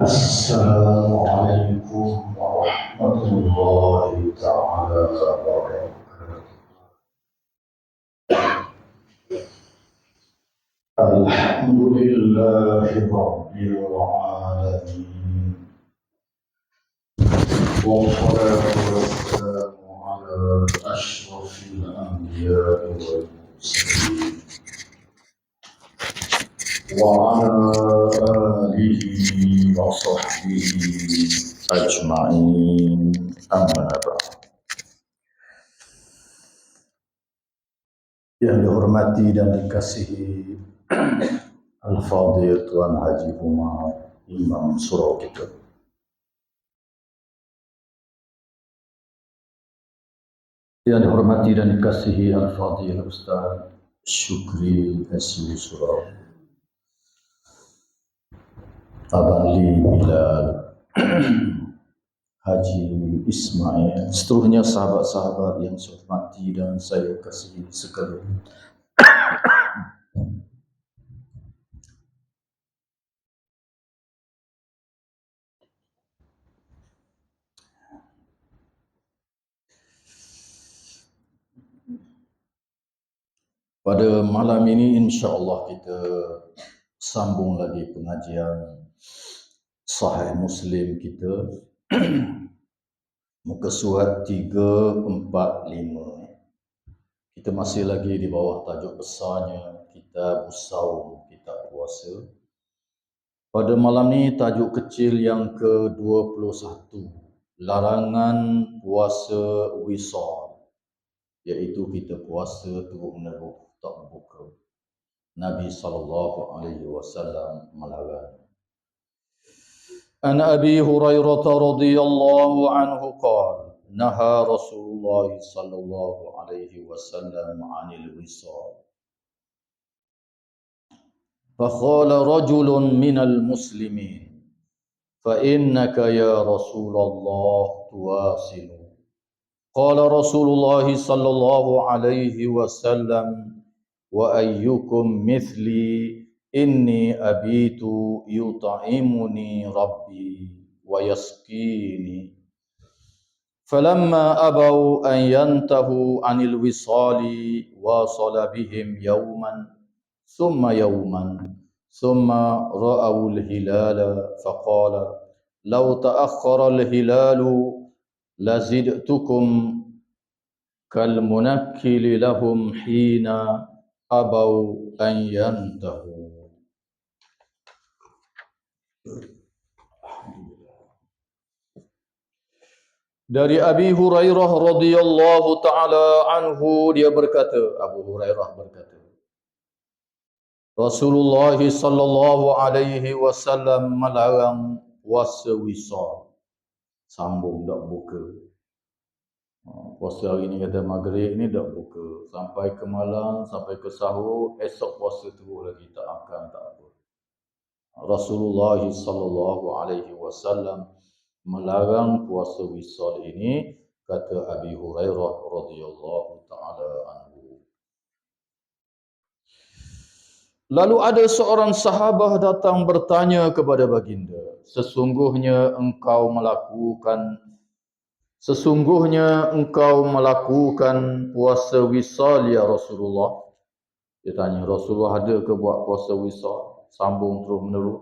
السلام عليكم ورحمة الله تعالى وبركاته. الحمد لله رب العالمين، والصلاة والسلام على أشرف الأنبياء والمرسلين وعلى آله وصحبه أجمعين، أما بعد. Yang dihormati dan dikasihi Al-Fadhil Tuan Haji Umar, Imam Surau kita. Yang dihormati dan dikasihi Al-Fadhil Ustaz Syukri SU Surau, Abang Ali Bilal, Haji Ismail, seterusnya sahabat-sahabat yang saya hormati dan saya kasihi sekalian. Pada malam ini insya-Allah kita sambung lagi pengajian Sahih Muslim kita. Muka surat 345. Kita masih lagi di bawah tajuk besarnya Kitab Saum, Kitab Puasa. Pada malam ni tajuk kecil yang ke-21, larangan puasa wisal, iaitu kita puasa terus-menerus tak buka. Nabi SAW melarang. An Abi Hurairah radhiyallahu anhu qala naha Rasulullah sallallahu alaihi wasallam 'anil wisal. فقال رجل من المسلمين فإنك يا رسول الله تواصل. قال رسول الله صلى الله عليه وسلم وأيكم مثلي إني أبيت يطعمني ربي ويسقيني. فلما أبوا أن ينتهوا عن الوصال واصل بهم يوما ثم يوما ثم رأوا الهلال فقال لو تأخر الهلال لزدتكم كالمنكل لهم حين أبوا أن ينتهوا. Dari Abi Hurairah radhiyallahu taala anhu, dia berkata, Abu Hurairah berkata, Rasulullah sallallahu alaihi wasallam melarang puasa wisal, sambung tak buka. Puasa hari ni kata maghrib ni tak buka sampai ke malam, sampai ke sahur, esok puasa terus lagi, tak akan, tak apa. Rasulullah sallallahu alaihi wasallam melarang puasa wisal ini, kata Abi Hurairah radhiyallahu taala anhu. Lalu ada seorang sahabat datang bertanya kepada baginda, sesungguhnya engkau melakukan puasa wisal ya Rasulullah. Dia tanya, Rasulullah ada ke buat puasa wisal? Sambung terus menerus.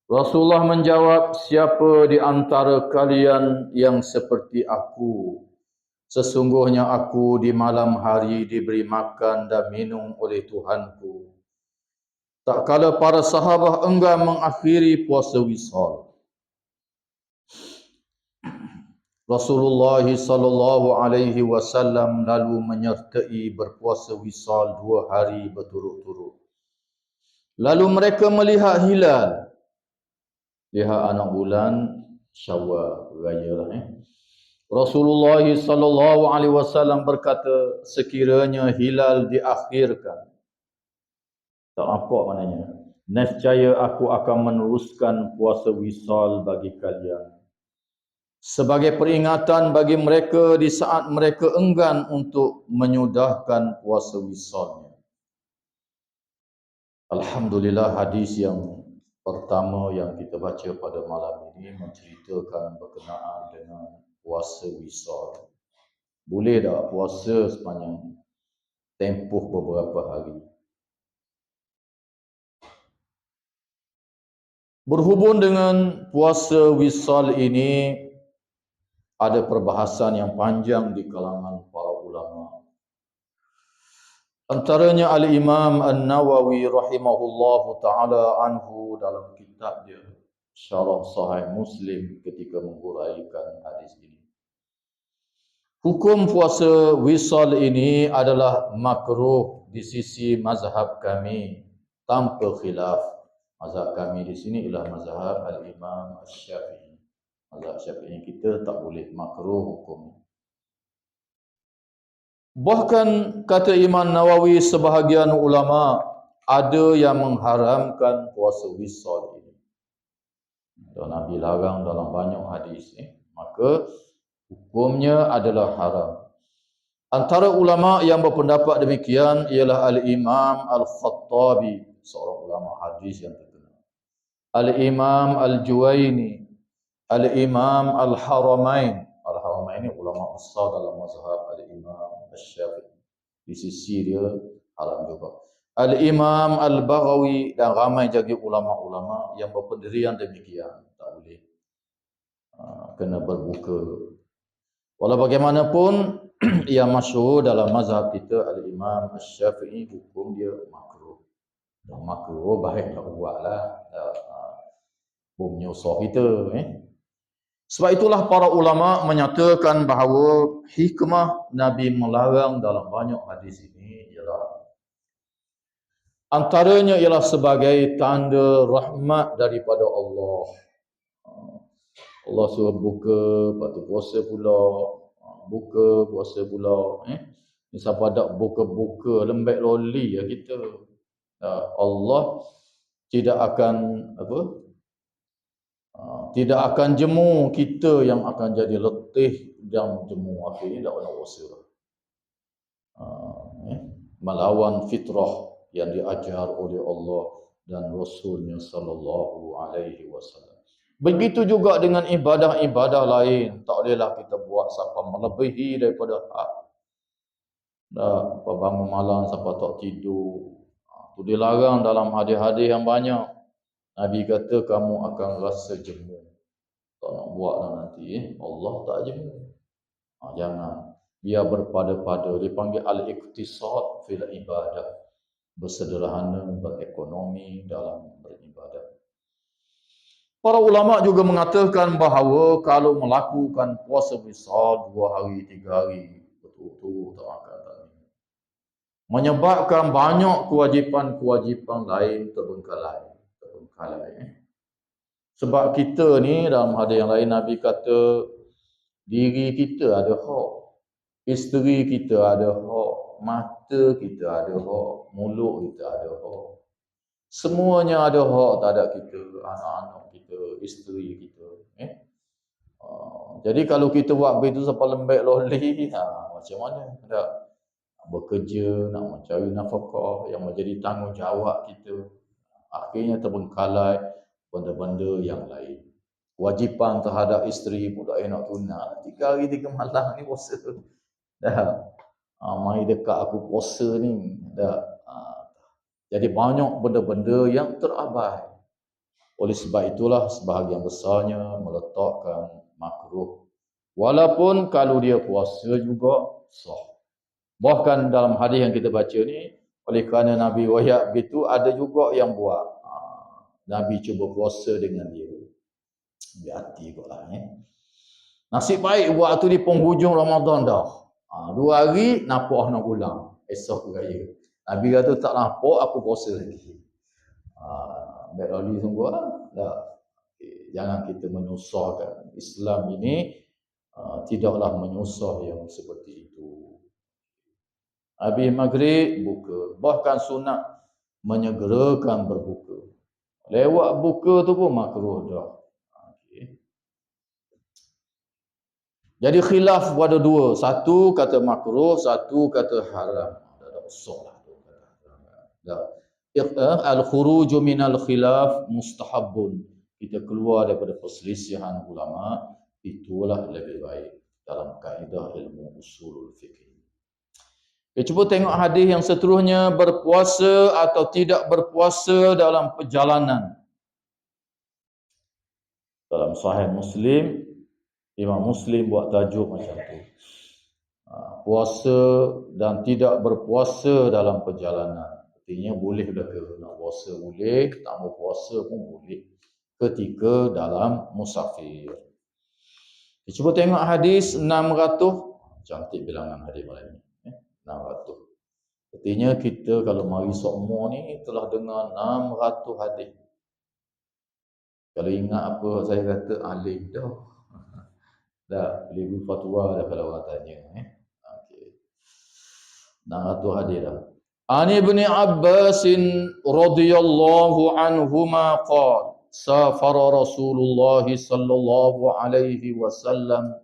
Rasulullah menjawab, siapa di antara kalian yang seperti aku? Sesungguhnya aku di malam hari diberi makan dan minum oleh Tuhanku. Tak kala para sahabat enggan mengakhiri puasa wisal, Rasulullah sallallahu alaihi wasallam lalu menyertai berpuasa wisal 2 hari berturut-turut. Lalu mereka melihat hilal, lihat anak bulan Syawal raya lah. Rasulullah sallallahu alaihi wasallam berkata, sekiranya hilal diakhirkan, tak apa maknanya, nescaya aku akan meneruskan puasa wisal bagi kalian, sebagai peringatan bagi mereka di saat mereka enggan untuk menyudahkan puasa wisalnya. Alhamdulillah, hadis yang pertama yang kita baca pada malam ini menceritakan berkenaan dengan puasa wisal. Boleh tak puasa sepanjang tempoh beberapa hari? Berhubung dengan puasa wisal ini, ada perbahasan yang panjang di kalangan para ulama. Antaranya Al-Imam An-Nawawi rahimahullahu ta'ala anhu dalam kitab dia Syarah Sahih Muslim ketika menguraikan hadis ini. Hukum puasa wisal ini adalah makruh di sisi mazhab kami tanpa khilaf. Mazhab kami di sini ialah mazhab Al-Imam Asy-Syafi'i. Mazhab Syafi'i kita tak boleh makruh hukum. Bahkan kata Imam Nawawi, sebahagian ulama ada yang mengharamkan puasa wisal ini. Dan Nabi larang dalam banyak hadis, maka hukumnya adalah haram. Antara ulama yang berpendapat demikian ialah Al-Imam Al-Khattabi, seorang ulama hadis yang terkenal. Al-Imam Al-Juwaini, Al-Imam Al-Haramain. Al-Haramain ini ulama besar dalam mazhab Al-Imam Asy-Syafi'i. Di sisi dia haram juga. Al-Imam Al-Baghawi dan ramai lagi ulama-ulama yang berpendirian demikian. Tak boleh. Kena berbuka. Walau bagaimanapun, yang masyhur dalam mazhab kita Al-Imam Asy-Syafi'i, hukum dia makruh. Dan makruh baik tak buatlah. Menyusah kita. Sebab itulah para ulama menyatakan bahawa hikmah Nabi melarang dalam banyak hadis ini ialah antaranya ialah sebagai tanda rahmat daripada Allah. Allah suruh buka, lepas tu puasa pula. Buka, puasa pula. Ni siapa tak buka-buka, lembek loli ya kita. Allah tidak akan tidak akan jemu kita yang akan jadi letih dan jemu. Akhirnya tak nak puasa. Melawan fitrah yang diajar oleh Allah dan Rasulnya sallallahu alaihi wasallam. Begitu juga dengan ibadah-ibadah lain. Tak bolehlah kita buat sampai melebihi daripada hak. Bangun malam sampai tak tidur. Itu dilarang dalam hadis-hadis yang banyak. Nabi kata kamu akan rasa jemu. Tak nak buatlah nanti. Allah tak jemu. Jangan. Biar berpada-pada. Dipanggil al-iqtisad fil ibadah. Bersederhana, berekonomi dalam beribadah. Para ulama juga mengatakan bahawa kalau melakukan puasa wisal 2 hari, 3 hari, betul-betul tak makan tak minum, menyebabkan banyak kewajipan-kewajipan lain terbengkalai. Sebab kita ni dalam hadis yang lain Nabi kata diri kita ada hak, isteri kita ada hak, mata kita ada hak, mulut kita ada hak. Semuanya ada hak terhadap kita, anak-anak kita, isteri kita. Jadi kalau kita buat begitu sampai lembek loli, macam mana? Tak bekerja, nak mencari nafkah yang menjadi tanggungjawab kita. Akhirnya terbengkalai benda-benda yang lain. Kewajipan terhadap isteri pula nak tunang. 3 hari 3 malam ni puasa. Dah. Mari dekat aku puasa ni. Dah. Jadi banyak benda-benda yang terabai. Oleh sebab itulah sebahagian besarnya meletakkan makruh. Walaupun kalau dia puasa juga sah. Bahkan dalam hadis yang kita baca ni, oleh kerana Nabi wahyat begitu, ada juga yang buat. Nabi cuba puasa dengan dia. Ambil hati kot lah. Nasib baik buat tu di penghujung Ramadan dah. 2 hari, nampak nak ulang. Esok raya. Nabi kata tak nampak, aku puasa lagi. Baik lali sungguh lah. Jangan kita menyusahkan. Islam ini tidaklah menyusah yang seperti itu. Habis maghrib, buka. Bahkan sunat menyegerakan berbuka. Lewat buka tu pun makruh dah. Jadi khilaf ada 2. Satu kata makruh, satu kata haram. Dah besar lah. al-khuruju minal khilaf mustahabun. Kita keluar daripada perselisihan ulama, itulah lebih baik dalam kaedah ilmu usulul fiqh. Okay, cuba tengok hadis yang seterusnya, berpuasa atau tidak berpuasa dalam perjalanan. Dalam Sahih Muslim, Imam Muslim buat tajuk macam tu. Puasa dan tidak berpuasa dalam perjalanan. Artinya boleh belaka. Nak puasa boleh, tak mau puasa pun boleh. Ketika dalam musafir. Cuba tengok hadis 600. Cantik bilangan hadis malam ni. 600. Artinya kita kalau mari semua ni telah dengar 600 hadis. Kalau ingat apa saya kata alim dah. Dah boleh fatwa dah kalau orang tanya. Okey. 600 hadis dah. An Ibn Abbas radhiyallahu anhuma qala safara Rasulullah sallallahu alaihi wasallam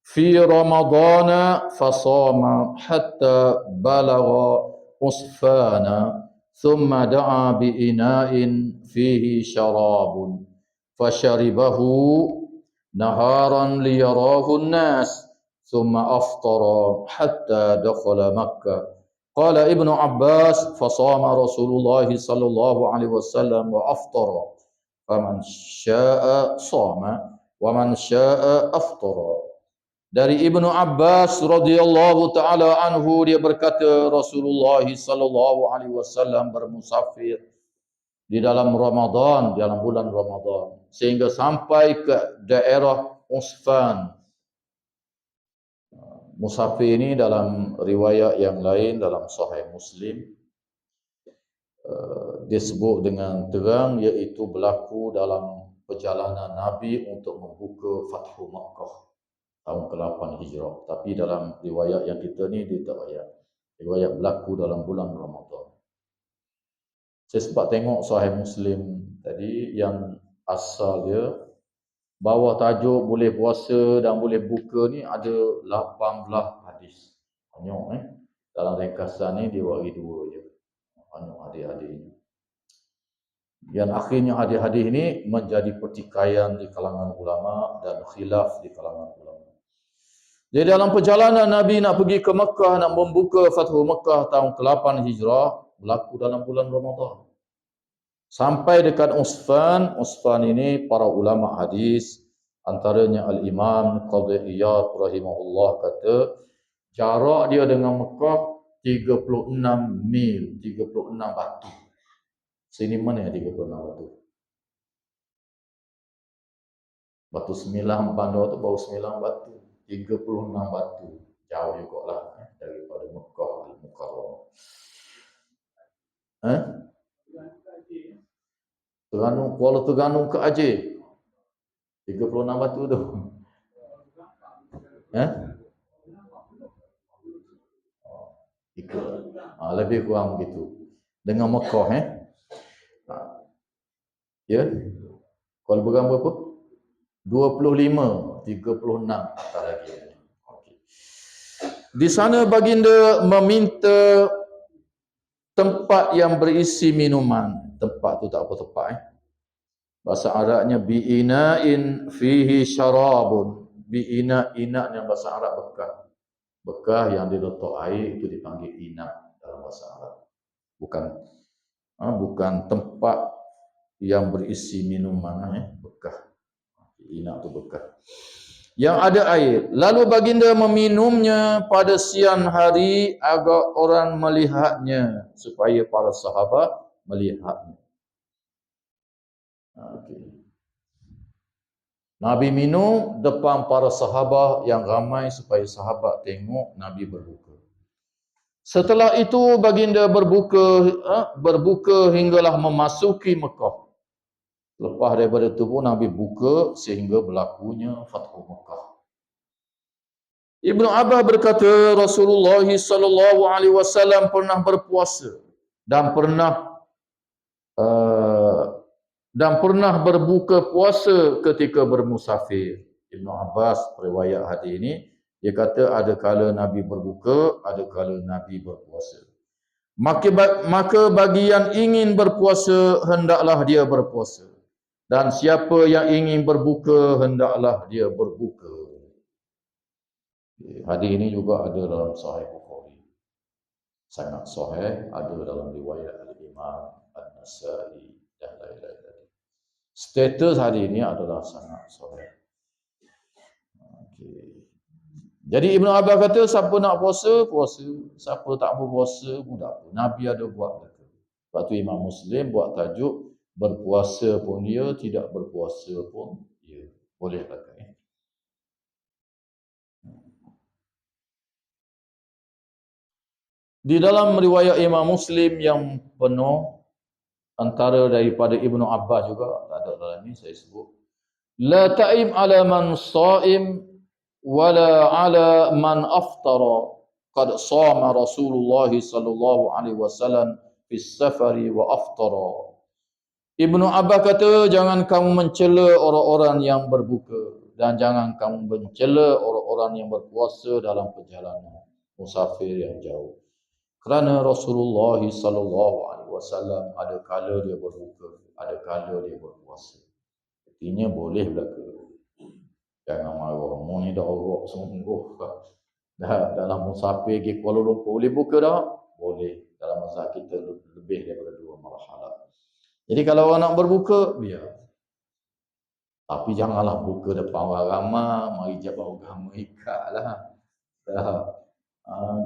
fi Ramadan fasama hatta balagha usfana thumma da'a bi ina'in fihi sharabun fasharibahu naharan liyarahu an-nas thumma aftara hatta dakhala Makkah. Qala Ibnu Abbas fasama Rasulullah sallallahu alaihi wasallam wa aftara faman syaa'a shama wa man syaa'a aftara. Dari Ibnu Abbas radhiyallahu taala anhu, dia berkata Rasulullah sallallahu alaihi wasallam bermusafir di dalam Ramadan, dalam bulan Ramadan, sehingga sampai ke daerah Usfan. Musafir ini dalam riwayat yang lain dalam Sahih Muslim disebut dengan terang, iaitu berlaku dalam perjalanan Nabi untuk membuka Fathu Makkah tahun ke-8 Hijrah. Tapi dalam riwayat yang kita ni dia tak riwayat berlaku dalam bulan Ramadan. Saya sempat tengok Sahih Muslim tadi yang asal dia bawah tajuk boleh puasa dan boleh buka ni ada 18 hadis. Banyak dalam ringkasan ni dia bagi 2 je. Banyak hadis-hadis ni. Yang akhirnya hadis-hadis ni menjadi pertikaian di kalangan ulama dan khilaf di kalangan ulama. Jadi dalam perjalanan Nabi nak pergi ke Mekah, nak membuka Fathu Mekah tahun ke-8 Hijrah, berlaku dalam bulan Ramadan. Sampai dekat Usfan. Usfan ini para ulama hadis, antaranya Al-Imam Qadhi Iyad rahimahullah kata jarak dia dengan Mekah 36 mil, 36 batu. Sini mana 36 batu? Batu 9 bandar tu baru 9 batu. 36 batu. Jauh jugalah daripada Mekah Al-Mukarramah. Terengganu, Kuala Terengganu ke Aceh. 36 batu tu. Lebih kurang begitu. Dengan Mekah ya. Kuala Terengganu berapa? 25, 36 tak lagi. Okey. Di sana baginda meminta tempat yang berisi minuman. Tempat tu tak apa tempat Bahasa Arabnya bi'ina'in fihi syarabun. Bi'ina', ina' yang bahasa Arab bekah. Bekah yang diletak air itu dipanggil ina' dalam bahasa Arab. Bukan tempat yang berisi minuman bekah. Ina' tu bekah. Yang ada air. Lalu baginda meminumnya pada siang hari agar orang melihatnya, supaya para sahabat melihatnya. Nabi minum depan para sahabat yang ramai supaya sahabat tengok Nabi berbuka. Setelah itu baginda berbuka hinggalah memasuki Mekah. Lepas daripada itu pun Nabi buka sehingga berlakunya Fathu Mekah. Ibnu Abbas berkata Rasulullah sallallahu alaihi wasallam pernah berpuasa dan pernah berbuka puasa ketika bermusafir. Ibnu Abbas riwayat hadis ini, dia kata ada kala Nabi berbuka, ada kala Nabi berpuasa. Maka bagi yang ingin berpuasa, hendaklah dia berpuasa. Dan siapa yang ingin berbuka, hendaklah dia berbuka. Hadis ini juga ada dalam Sahih Bukhari. Sangat sahih, ada dalam riwayat Al-Imam An-Nasai dan lain-lain. Status hadis ini adalah sangat sahih. Okay. Jadi Ibn Abbas kata, siapa nak puasa, puasa. Siapa tak berpuasa pun tak apa. Nabi ada buat kata. Lepas tu Imam Muslim buat tajuk, berpuasa pun dia, tidak berpuasa pun dia. Boleh kata. Di dalam riwayat Imam Muslim yang penuh, antara daripada Ibnu Abbas juga, tak ada dalam ni saya sebut. La ta'im ala man sa'im wala ala man aftara. Qad sama Rasulullah sallallahu alaihi wasallam fi safari wa aftara. Ibnu Abbas kata, jangan kamu mencela orang-orang yang berbuka dan jangan kamu mencela orang-orang yang berpuasa dalam perjalanan musafir yang jauh. Kerana Rasulullah sallallahu alaihi wasallam ada kala dia berbuka, ada kala dia berpuasa. Artinya boleh belaka. Jangan marah. Mu ni dah orok sungguh. Dah dalam musafir pergi Kuala Lumpur boleh buka dah? Boleh. Dalam masa kita lebih daripada 2 marhalah. Jadi kalau orang nak berbuka, biar. Tapi janganlah buka depan orang ramai, mari jabah agama ikatlah. Dah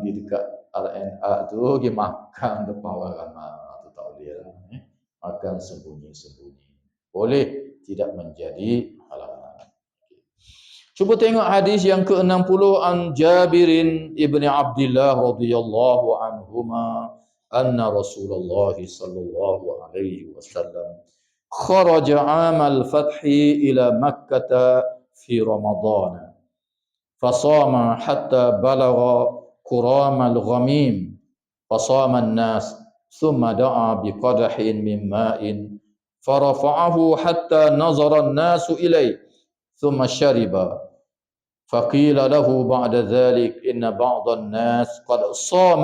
di dekat RNA tu pergi makan depan orang ramai, tu tak boleh lah. Makan sembunyi-sembunyi. Boleh, tidak menjadi halangan. Cuba tengok hadis yang ke-60 an Jabirin ibni Abdullah radhiyallahu anhuma anna Rasulullah sallallahu alaihi wasallam kharaja 'amal fathi ila Makkah fi Ramadan. Fasama hatta balagha قرام الغميم فصام الناس ثم دعا بقدح من ماء فرفعه حتى نظر الناس إليه ثم شرب فقيل له بعد ذلك إن بعض الناس قد صام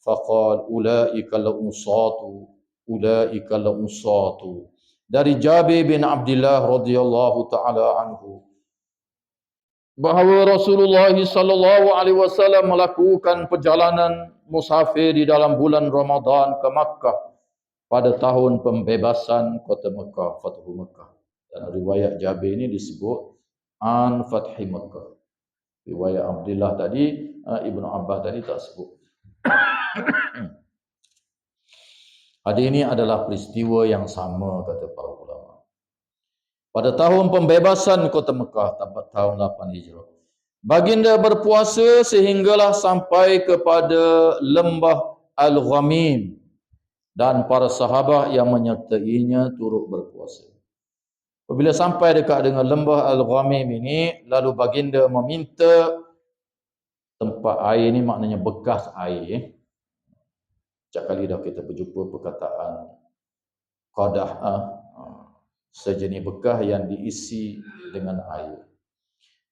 فقال أولئك العصاة أولئك العصاة. Dari Jabir bin Abdullah radhiyallahu taala anhu bahawa Rasulullah sallallahu alaihi wasallam melakukan perjalanan musafir di dalam bulan Ramadan ke Makkah pada tahun pembebasan kota Makkah, Fathu Makkah. Dan riwayat Jabir ini disebut an Fathi Makkah. Riwayat Abdullah tadi, Ibnu Abbas tadi tak sebut. Hadis ini adalah peristiwa yang sama kata para ulama. Pada tahun pembebasan kota Mekah, tahun 8 Hijrah. Baginda berpuasa sehinggalah sampai kepada lembah Al-Ghamim dan para sahabat yang menyertainya turut berpuasa. Apabila sampai dekat dengan lembah Al-Ghamim ini, lalu baginda meminta tempat air ini, maknanya bekas air. Setiap kali dah kita berjumpa perkataan qadah, sejenis bekas yang diisi dengan air.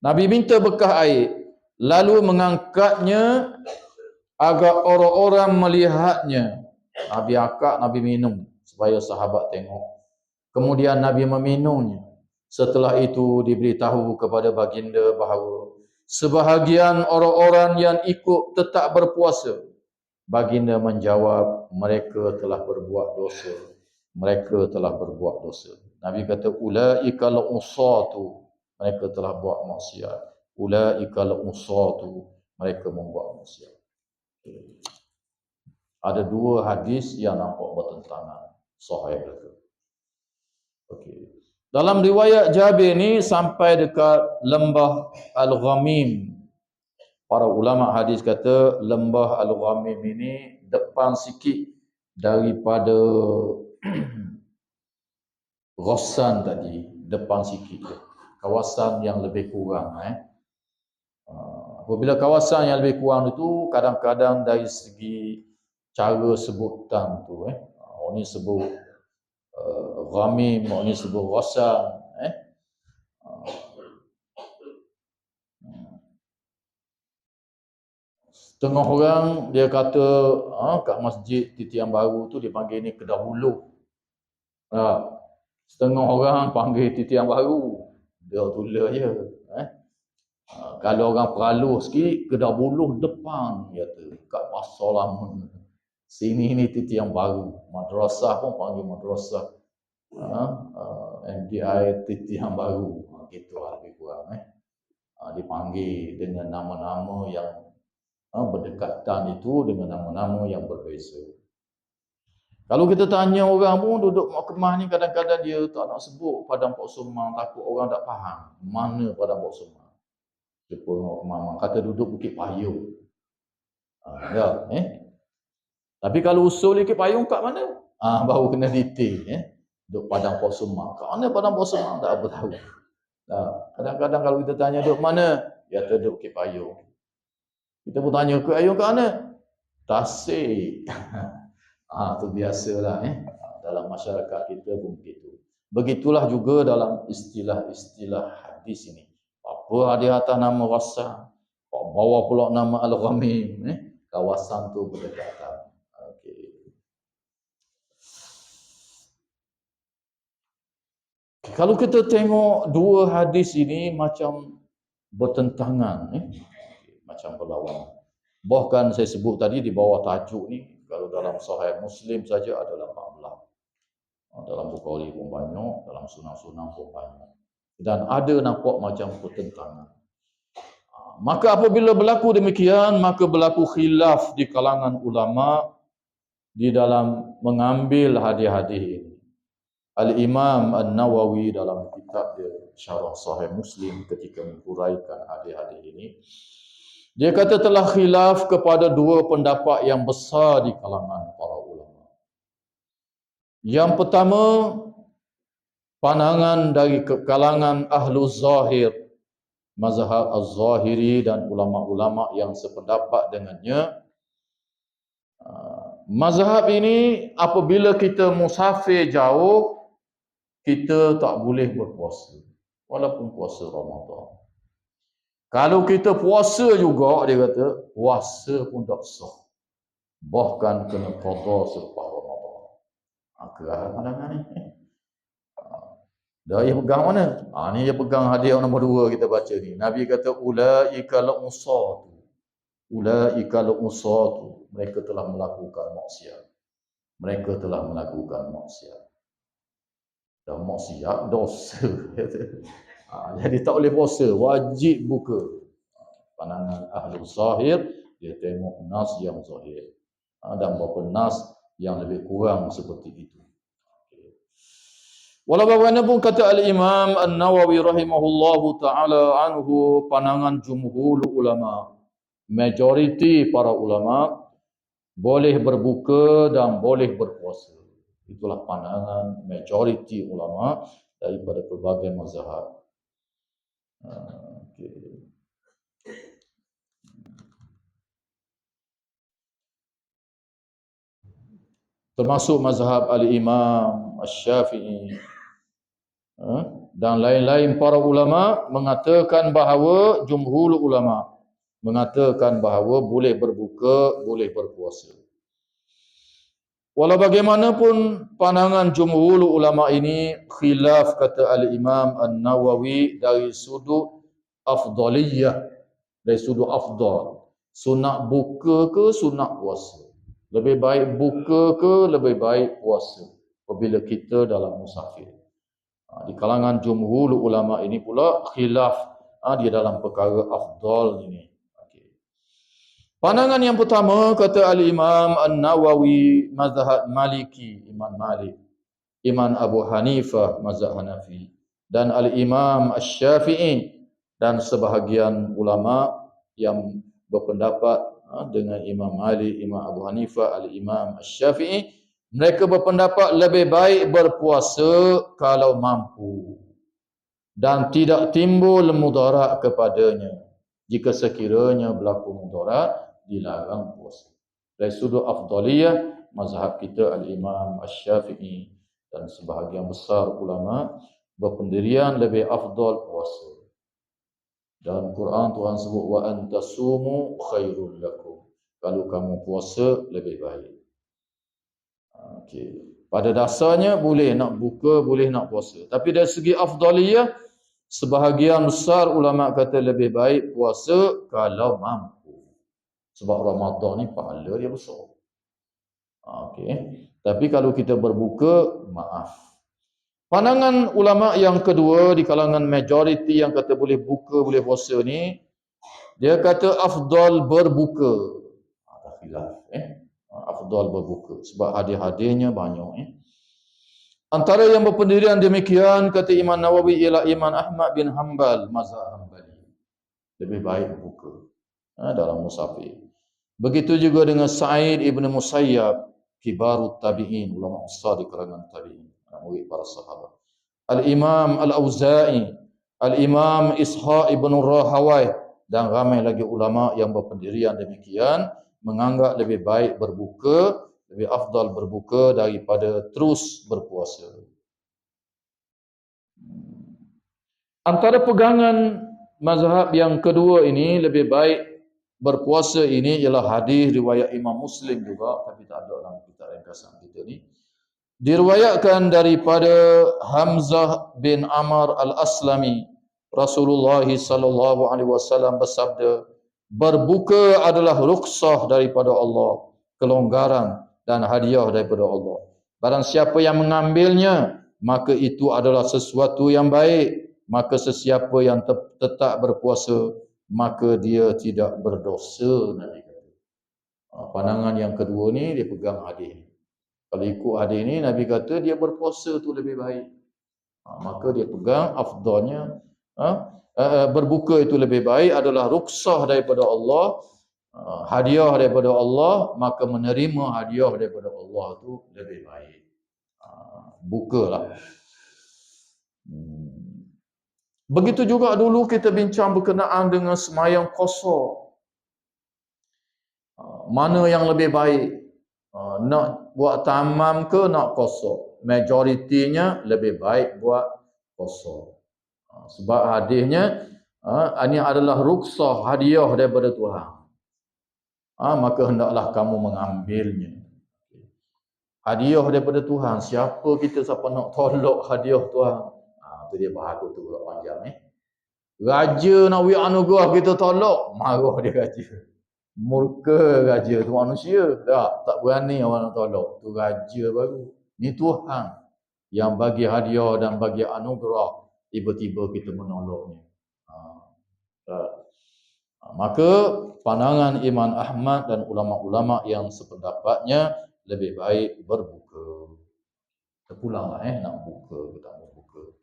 Nabi minta bekas air, lalu mengangkatnya agar orang-orang melihatnya. Nabi angkat, Nabi minum supaya sahabat tengok. Kemudian Nabi meminumnya. Setelah itu diberitahu kepada baginda bahawa sebahagian orang-orang yang ikut tetap berpuasa. Baginda menjawab, mereka telah berbuat dosa. Mereka telah berbuat dosa. Nabi kata, ulaika al-usatu, mereka telah buat maksiat. Ulaika al-usatu, mereka membuat maksiat. Ada 2 hadis yang nampak bertentangan. Sahih betul. Okey. Dalam riwayat Jabir ni sampai dekat lembah Al-Ghamim. Para ulama hadis kata lembah Al-Ghamim ini depan sikit daripada Ghassan tadi, depan sikit. Kawasan yang lebih kurang. Apabila kawasan yang lebih kurang itu, kadang-kadang dari segi cara sebutan tu, orang ni sebut Ghamim, orang ni sebut Ghassan. Setengah orang dia kata kat masjid Titian Baru tu dia panggil ni Kedah Buluh. Setengah orang panggil Titian Baru. Dia tula je. Kalau orang Peraluh sikit, Kedah Buluh depan kata. Kat Pasar Lama. Sini ni Titian Baru. Madrasah pun panggil madrasah. MDI Titian Baru. Gitulah lebih kurang. Dipanggil dengan nama-nama yang berdekatan itu dengan nama-nama yang berbeza. Kalau kita tanya orang pun duduk mahkamah ni kadang-kadang dia tak nak sebut Padang Pok Sumang, takut orang tak faham mana Padang Pok Sumang. Dia pun mahkamah kata duduk Bukit Payung. Tapi kalau usul Bukit Payung kat mana? Baru kena detail. Duduk Padang Pok Sumang. Kat mana Padang Pok Sumang tak apa tahu. Kadang-kadang kalau kita tanya duduk mana? Dia kata duduk Bukit Payung. Kita pun tanya Bukit Payung kat mana? Tasik. Itu biasalah dalam masyarakat kita pun begitu. Begitulah juga dalam istilah-istilah hadis ini. Apa ada atas nama Wasan, bawah pula nama Al-Ghamim, kawasan tu berdekatan. Kalau kita tengok dua hadis ini macam bertentangan, macam berlawan. Bahkan saya sebut tadi di bawah tajuk ni, kalau dalam Sahih Muslim saja adalah 14. Dalam Bukhari pun banyak, dalam Sunan-Sunan pun banyak. Dan ada nampak macam pertentangan. Maka apabila berlaku demikian, maka berlaku khilaf di kalangan ulama di dalam mengambil hadis-hadis ini. Al-Imam An-Nawawi dalam kitab dia Syarah Sahih Muslim ketika menghuraikan hadis-hadis ini, dia kata telah khilaf kepada dua pendapat yang besar di kalangan para ulama. Yang pertama, pandangan dari kalangan Ahlu Zahir, mazhab Az-Zahiri dan ulama-ulama yang sependapat dengannya. Mazhab ini apabila kita musafir jauh, kita tak boleh berpuasa walaupun puasa Ramadan. Kalau kita puasa juga, dia kata puasa pun tak sah, bahkan kena qada selepas Ramadan. Kerahat pandangan ni. Dah ia pegang mana? Ni dia pegang hadis nombor 2 kita baca ni. Nabi kata ulaika al-usatu. Ulaika al-usatu. Mereka telah melakukan maksiat. Mereka telah melakukan maksiat. Dan maksiat dosa. Jadi tak boleh puasa, wajib buka. Pandangan Ahli Zahir, dia tengok nas yang zahir. Dan beberapa nas yang lebih kurang seperti itu. Walau bagaimanapun kata Al-Imam An-Nawawi rahimahullahu ta'ala anhu, pandangan jumhur ulama, majoriti para ulama, boleh berbuka dan boleh berpuasa. Itulah pandangan majoriti ulama daripada pelbagai mazhab. Termasuk mazhab Al-Imam Asy-Syafi'i dan lain-lain para ulama mengatakan bahawa jumhur ulama mengatakan bahawa boleh berbuka, boleh berpuasa. Walau bagaimanapun pandangan jumhur ulama ini khilaf, kata Al-Imam An-Nawawi, dari sudut afdaliyah, dari sudut afdal. Sunat buka ke sunat puasa? Lebih baik buka ke lebih baik puasa apabila kita dalam musafir? Di kalangan jumhur ulama ini pula khilaf dia dalam perkara afdal ini. Pandangan yang pertama, kata Al-Imam An-Nawawi, mazhab Maliki, Imam Malik, Imam Abu Hanifah, mazhab Hanafi, dan Al-Imam Asy-Syafi'i dan sebahagian ulama yang berpendapat dengan Imam Malik, Imam Abu Hanifah, Al-Imam Asy-Syafi'i, mereka berpendapat lebih baik berpuasa kalau mampu dan tidak timbul mudarat kepadanya. Jika sekiranya berlaku mudarat, dilarang puasa. Dari sudut afdaliyah, mazhab kita Al-Imam Asy-Syafi'i dan sebahagian besar ulama berpendirian lebih afdal puasa. Dalam Quran Tuhan sebut wa antasumu khairul lakum. Kalau kamu puasa lebih baik. Okey. Pada dasarnya boleh nak buka, boleh nak puasa. Tapi dari segi afdaliyah, sebahagian besar ulama kata lebih baik puasa kalau mampu. Sebab Ramadan ni pahala dia besar. Okey. Tapi kalau kita berbuka, maaf. Pandangan ulama yang kedua di kalangan majoriti yang kata boleh buka, boleh puasa ni, dia kata afdal berbuka. Ada khilaf afdal berbuka sebab hadir-hadirnya banyak Antara yang berpendirian demikian kata Imam Nawawi ialah Imam Ahmad bin Hanbal mazhab Hanbali. Lebih baik berbuka dalam musafir. Begitu juga dengan Sa'id ibn Musayyab, kibarut tabi'in, ulama besar di kalangan tabi'in, murid para sahabat. Al-Imam Al-Auza'i, Al-Imam Ishaq ibn Rahawai dan ramai lagi ulama yang berpendirian demikian menganggap lebih baik berbuka, lebih afdal berbuka daripada terus berpuasa. Antara pegangan mazhab yang kedua ini lebih baik berpuasa ini ialah hadis riwayat Imam Muslim juga, tapi tak ada dalam kitab ringkasan kita ni. Diriwayatkan daripada Hamzah bin Amr al-Aslami, Rasulullah sallallahu alaihi wasallam bersabda, berbuka adalah rukhsah daripada Allah, kelonggaran dan hadiah daripada Allah. Barang siapa yang mengambilnya, maka itu adalah sesuatu yang baik. Maka sesiapa yang tetap berpuasa, maka dia tidak berdosa. Nabi kata. Pandangan yang kedua ni dia pegang hadis. Kalau ikut hadis ni, Nabi kata dia berpuasa tu lebih baik. Maka dia pegang afdalnya berbuka itu lebih baik, adalah rukhsah daripada Allah, hadiah daripada Allah, maka menerima hadiah daripada Allah tu lebih baik. Bukalah. Begitu juga dulu kita bincang berkenaan dengan semayang qasar. Mana yang lebih baik? Nak buat tamam ke nak qasar? Majoritinya lebih baik buat qasar. Sebab hadisnya ini adalah rukhsah, hadiah daripada Tuhan. Maka hendaklah kamu mengambilnya. Hadiah daripada Tuhan. Siapa nak tolak hadiah Tuhan? Itu dia bahasa tu pula panjang Raja nak beri anugerah kita tolak, marah dia raja. Murka raja tu manusia. Tak berani orang nak tolak. Tu raja baru. Ni Tuhan yang bagi hadiah dan bagi anugerah, tiba-tiba kita menolaknya. Maka pandangan Imam Ahmad dan ulama-ulama yang sependapatnya lebih baik berbuka. Terpulanglah nak buka ke tak mau buka.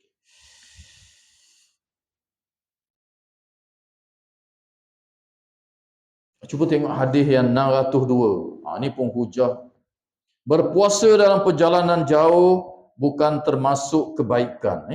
Cuba tengok hadis yang 602. Ini pun hujah. Berpuasa dalam perjalanan jauh bukan termasuk kebaikan.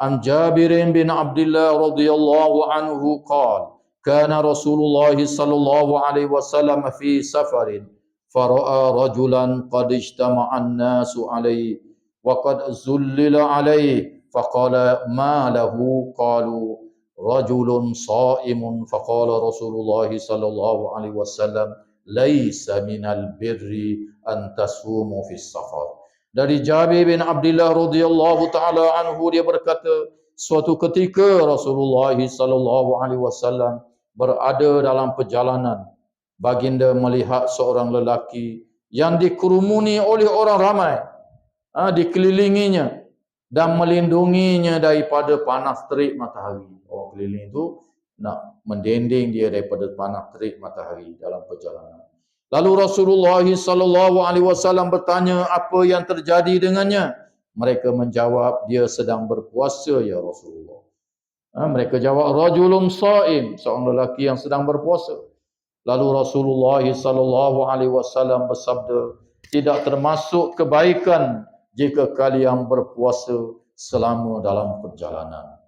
An Jabirin bin Abdullah radhiyallahu anhu qala kana Rasulullah sallallahu alaihi wasallam fi safarin fara'a rajulan qad ijtama'a an-nasu alaihi wa qad zullila alaihi faqala ma lahu qalu rajulun sa'imun faqala Rasulullah sallallahu alaihi wasallam laisa minal birri an tasumu fis safar. Dari Jabir bin Abdullah radhiyallahu taala anhu, dia berkata, suatu ketika Rasulullah sallallahu alaihi wasallam berada dalam perjalanan, baginda melihat seorang lelaki yang dikerumuni oleh orang ramai, dikelilinginya dan melindunginya daripada panas terik matahari. Orang keliling itu nak mendending dia daripada panas terik matahari dalam perjalanan. Lalu Rasulullah sallallahu alaihi wasallam bertanya apa yang terjadi dengannya. Mereka menjawab, dia sedang berpuasa ya Rasulullah. Mereka jawab, rajulun sha'im, seorang lelaki yang sedang berpuasa. Lalu Rasulullah sallallahu alaihi wasallam bersabda, tidak termasuk kebaikan jika kalian berpuasa selama dalam perjalanan.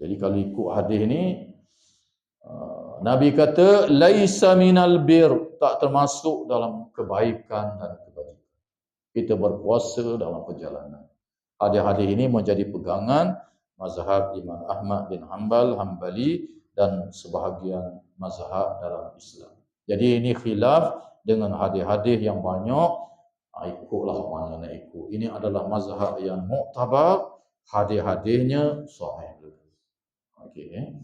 Jadi kalau ikut hadis ni, Nabi kata laisa minal bir, tak termasuk dalam kebaikan dan kebajikan kita berpuasa dalam perjalanan. Hadis-hadis ini menjadi pegangan mazhab Imam Ahmad bin Hanbal, Hanbali dan sebahagian mazhab dalam Islam. Jadi ini khilaf dengan hadis-hadis yang banyak, ikutlah mana nak ikut. Ini adalah mazhab yang muktabar, hadis-hadisnya sahih. Okey.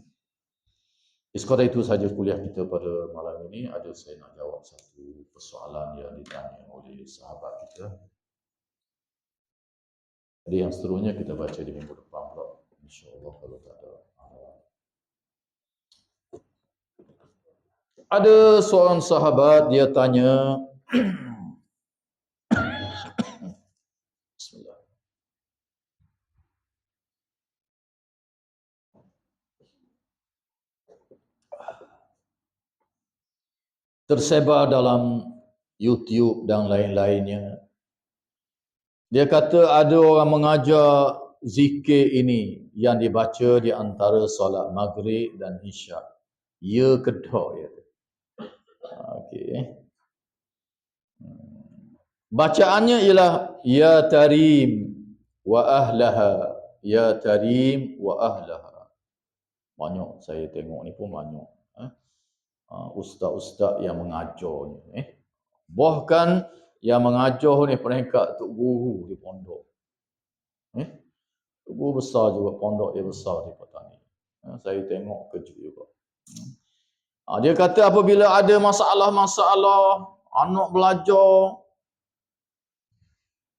Sekadar itu saja kuliah kita pada malam ini. Ada saya nak jawab satu persoalan yang ditanya oleh sahabat kita. Jadi yang seterusnya kita baca di minggu depan pula, insya-Allah kalau tak ada. Ada seorang sahabat dia tanya Bismillah. Tersebar dalam YouTube dan lain-lainnya. Dia kata ada orang mengajar zikir ini yang dibaca di antara solat maghrib dan isyak. Ya ke tak ya? Okey. Bacaannya ialah ya tarim wa ahlaha, ya tarim wa ahlaha. Banyak saya tengok ni pun banyak ustaz-ustaz yang mengajar ni. Bahkan yang mengajar ni peringkat tok guru di pondok. Tok guru besar juga, pondok dia besar di Patani. Saya tengok kejut juga. Dia kata apabila ada masalah-masalah, anak belajar,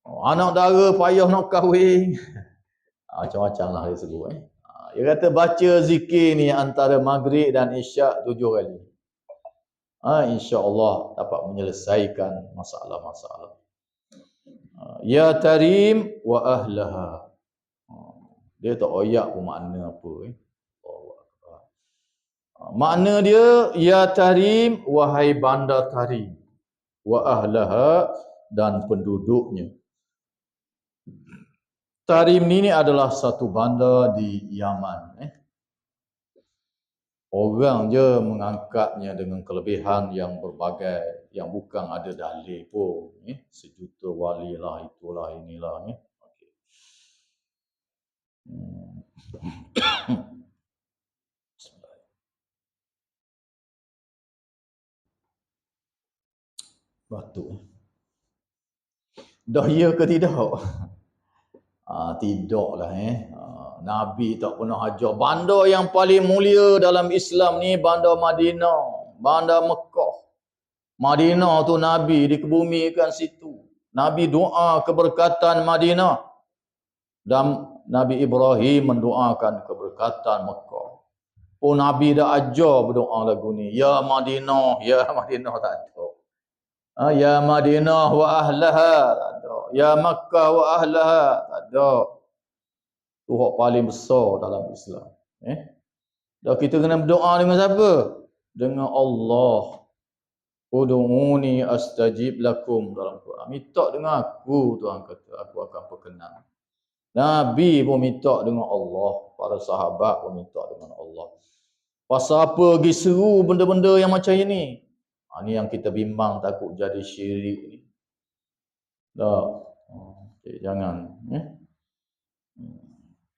anak dara payah nak kahwin, macam-macam lah dia sebut. Dia kata baca zikir ni antara maghrib dan isyak 7 kali. InsyaAllah dapat menyelesaikan masalah-masalah. Ya tarim wa ahlaha. Dia tak oyak pun makna apa. Makna dia, ya tarim, wahai bandar tarim, wa ahlaha, dan penduduknya. Tarim ni adalah satu bandar di Yaman. Orang je mengangkatnya dengan kelebihan yang berbagai, yang bukan ada dalil pun. Sejuta wali lah, itulah, inilah. Batuk. Dah ya ke tidak? Tidaklah. Nabi tak pernah ajar. Bandar yang paling mulia dalam Islam ni bandar Madinah, bandar Mekah. Madinah tu Nabi dikebumikan situ. Nabi doa keberkatan Madinah. Dan Nabi Ibrahim mendoakan keberkatan Mekah. Oh, Nabi dah ajar berdoa lagu ni. Ya Madinah, ya Madinah, tak ada. Ya Madinah wa ahlaha, tak ada. Ya Makkah wa ahlaha, tak ada. Itu hak paling besar dalam Islam. Dan kita kena berdoa dengan siapa? Dengan Allah. Ud'uni astajib lakum dalam Quran. Minta dengan aku, Tuhan kata, aku akan perkenan. Nabi pun minta dengan Allah, para sahabat pun minta dengan Allah. Pasal apa pergi seru benda-benda yang macam ini? Ini yang kita bimbang takut jadi syirik ni. Tak. Okay, jangan.